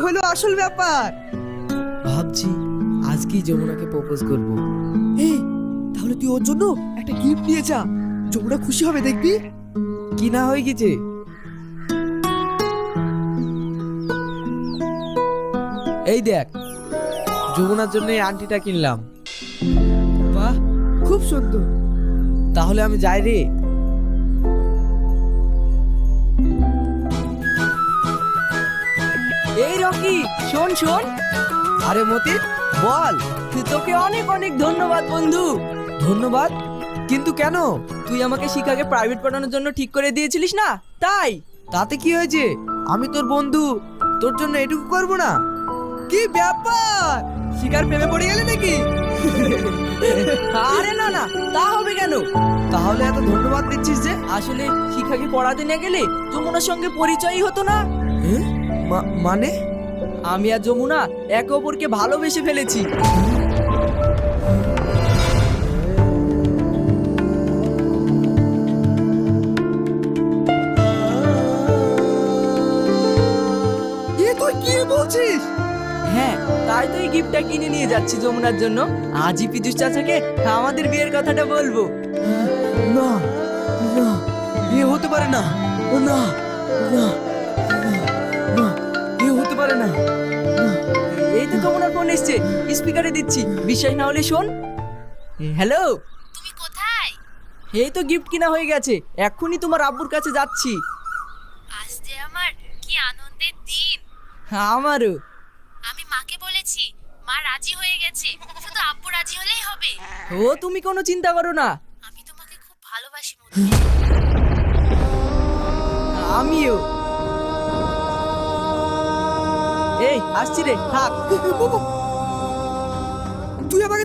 হলো আসল ব্যাপার। ভাবছি আজকেই যমুনাকে প্রপোজ করব। এই তাহলে তুই ওর জন্য একটা গিফট নিয়ে যা, যমুনা খুশি হবে দেখবি। কি না হয়ে গেছে? এই দেখ, যমুনার জন্য এই আংটিটা কিনলাম। বাহ, খুব সুন্দর। তাহলে আমি যাই রে। এই রকি, শোন শোন। আরে মতি, বল। তোকে অনেক অনেক ধন্যবাদ বন্ধু। ধন্যবাদ? কিন্তু কেন? তুই আমাকে শিখাকে প্রাইভেট পড়ানোর জন্য ঠিক করে দিয়েছিলিস না, তাই। তাতে কি হয়েছে? আমি তোর বন্ধু, তোর জন্য এটুকু করব না? কি ব্যাপার, শিকার প্রেমে পড়ে গেলে নাকি? আরে না না, তা হবে কেন? তাহলে এত ধন্যবাদ দিচ্ছিস যে? আসলে শিখাকে পড়াতে না গেলে যমুনার সঙ্গে পরিচয়ই হতো না। হ্যাঁ? মানে? আমি আর যমুনা একে অপরকে ভালোবেসে ফেলেছি। এ তুই কি বলছিস? হ্যাঁ, তাই তো এই গিফটটা কিনে নিয়ে যাচ্ছি যমুনার জন্য। আজই পিতুষ চাচাকে আমাদের বিয়ের কথাটা বলবো। না না, এ হতে পারে না। ও না না না, এ হতে পারে না। এই তো যমুনার ফোন এসছে, স্পিকারে দিচ্ছি, বিশ্বাস না হলে শোন। হ্যালো, তুমি কোথায়? এই তো গিফট কিনা হয়ে গেছে, এক্ষুনি তোমার আব্বুর কাছে যাচ্ছি। আজ যে আমার কি আনন্দের দিন। আমারও। আমি মাকে বলেছি, মা রাজি হয়ে গেছে, শুধু আব্বু রাজি হলেই হবে। ও তুমি কোনো চিন্তা করো না। আমি তোমাকে খুব ভালোবাসি মতি। আমিও। এই আসছি রে, থাক। তুই আমাকে